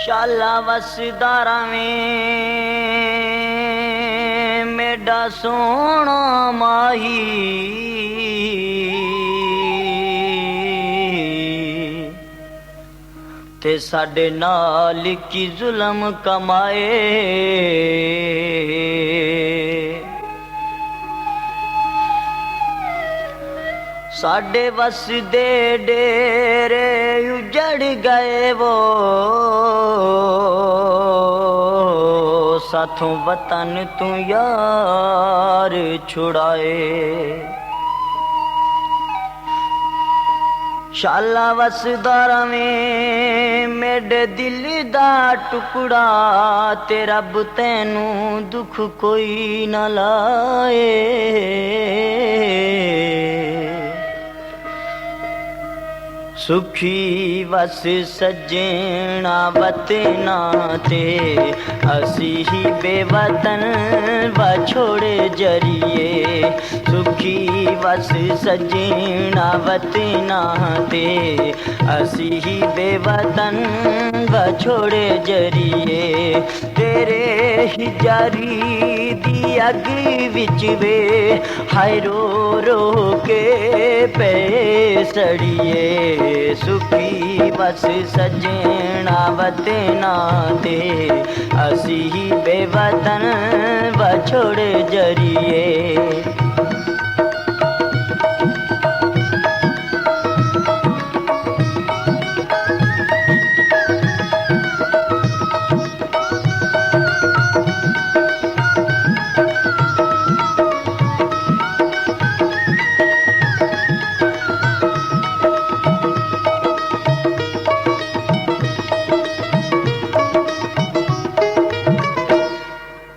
शाला वसदारा में मेडा सोना माही ते साडे नाल की जुल्म कमाए। साडे वस दे डेरे उजड़ गए वो साथों वतन तू यार छुड़ाए। शाला वसदारा में मेरे दिल दा टुकड़ा ते रब तैनू दुख कोई न लाए। सुखी वस सजना वतना ते असी ही बेवतन व छोड़े जरिए। सुखी वस सजना वतना ते असी ही बेवतन व छोड़े जरिए। तेरे ही जारी दी अग विच वे हाय रो रो के पे सड़िए। सुखी बस सजना वतना ते असी ही बेवतन व छोड़े जरिए।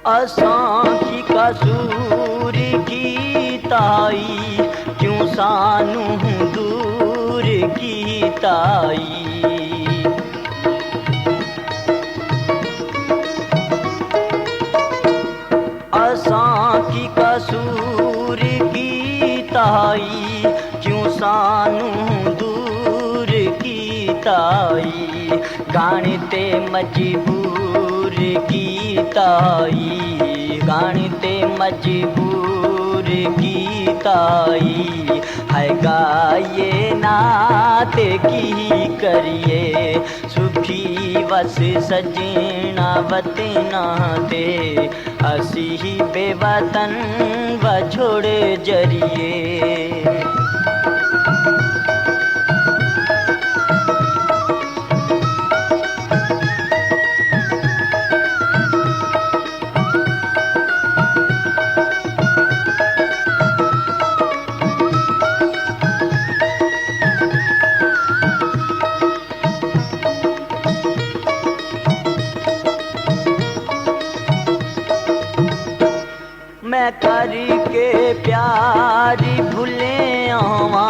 असां की कसूर की ताई क्यों सानू दूर की ताई। असां की कसूर की ताई क्यों सानू दूर की ताई। गाने ते मजबूर की ताई गाने ते मजबूर की ताई। है गाये नाते की करिए। सुखी वस सजना वतना ते असी ही बेवतन व छोड़े जरिए। मैं करके प्यारी भूले आवा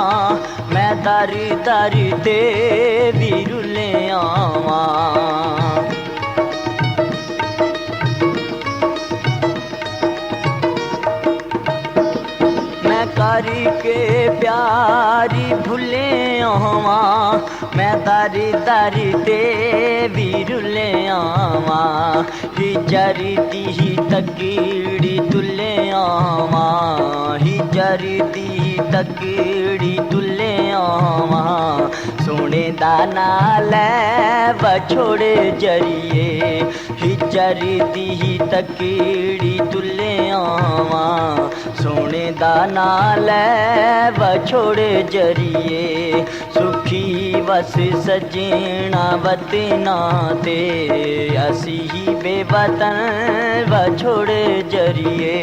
मैं दारी दारी ते भी रुले आवा। मैं करके प्यारी भूले आवा मैं दारी दारी ते भी रुले आवा। हिजरी दी तकड़ी तुले आवा हिजरी दी तकड़ी तुले आवा। सोने दा नाल व छोड़े जरिए। हिजरी दी तकड़ी तुले आवा सोने दा नाल व छोड़े जरिए। सुखी वस सजना वतना ते असी ही बेवतन व छोड़े जरिए।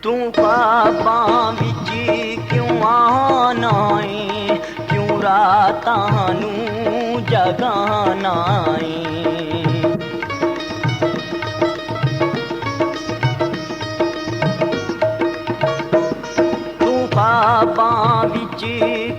तू ख्वाबां विच क्यों आना है क्यों रातां नू जगाना है। विच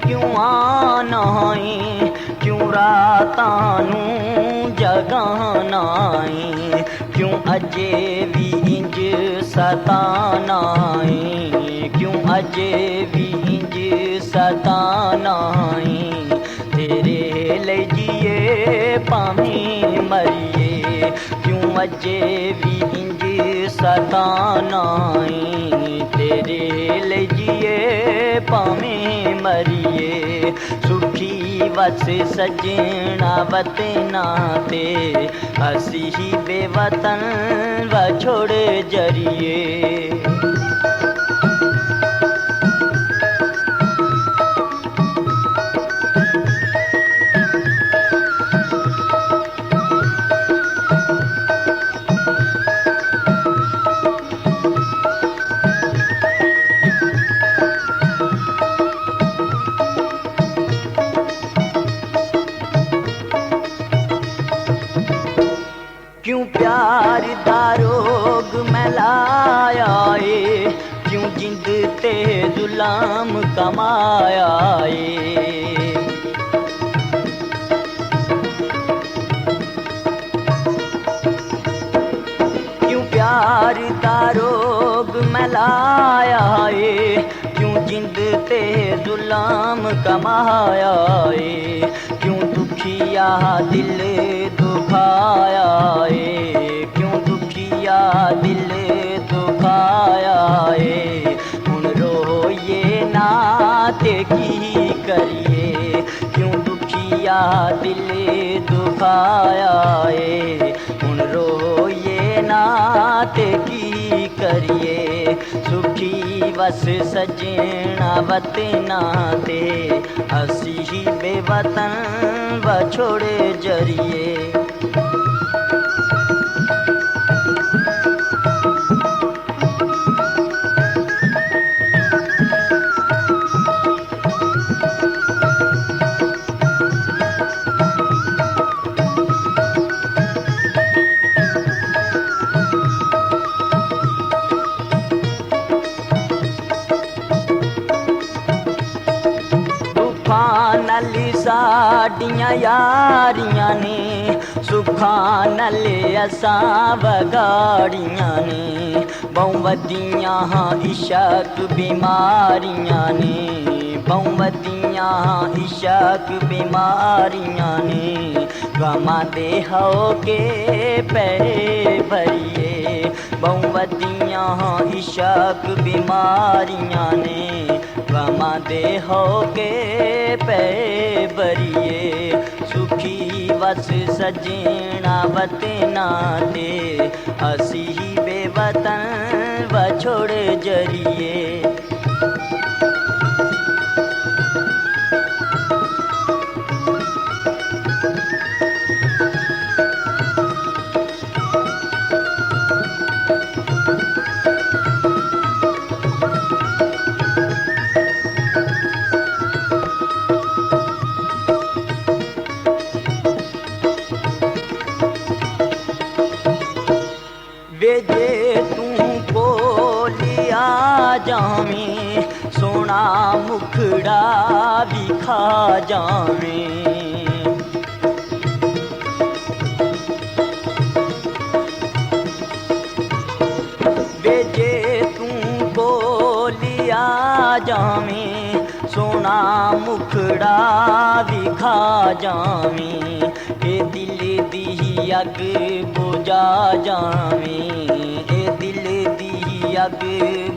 क्यों आना है, क्यों रातां नूं जगाना है, क्यों अजे भी इंज सताना है, क्यों अजे भी इंज सताना है। तेरे ले जिए भावें मरिए, क्यों अजे भी इंज सताना है। तेरे ले जिए भावें मरिए, सुखी वस सजना वतना ते, असी ही बेवतन व छोड़ जरिए। क्यों प्यार दा रोग मैलाया ए, क्यों जिंद ते जुलाम कमाया ए। क्यों प्यार दा रोग मैलाया ए, क्यों जिंद ते जुलाम कमाया ए। क्यों दुखिया दिल दुखाया ए, क्यों दुखिया दिल दुखाया ए। हुण रोइए ना ते की करिए, क्यों दुखिया दिल दुखाया ए। हुण रोइए ना ते की करिए, सुखी वस सजना वतना ते, असी ही बेवतन व छोड़ जरिए। नाल साडियां यारियां ने, सुखां नाल असां वगाड़ियां ने। बहु वधियां इशक बीमारियां ने, बहु वधियां इशक बीमारियां ने। गमां दे हो के पैरे भरिए, बहु वधियां इशक बीमारियां ने। गमां दे हो के पै भरिए, सुखी वस सजना वतना ते, असी ही बेवतन व छोड़ जरिए। वे जे तू कोलिया जावें, सोना मुखड़ा विखा जावें। वे जे तू कोलिया जावें, सोना मुखड़ा विखा जावें। ए दिल दी अग बुझा जावें, ए दिल दी अग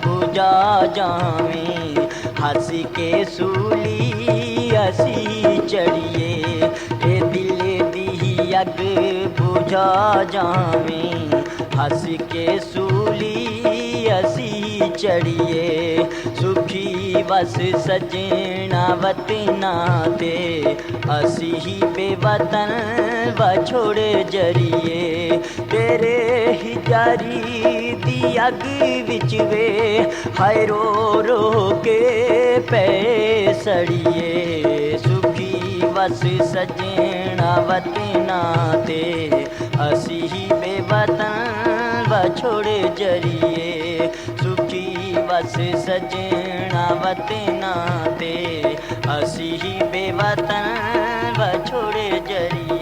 बुझा जावें। हंस के सूली असी चढ़िए, ए दिल दी अग बुझा जावें। हंस के सूली असी चढ़िए, सुखी वस सजना वतना ते, असी ही बेवतन व छोड़ जरिए। तेरे ही जारी दी अग विच वे, हाय रो रो के पै सड़िए। सुखी वस सजना वतना ते, असी ही बेवतन व छोड़ जरिए। सुखी बस सजना वतना ते असी ही बेवतन बछोड़े जरी।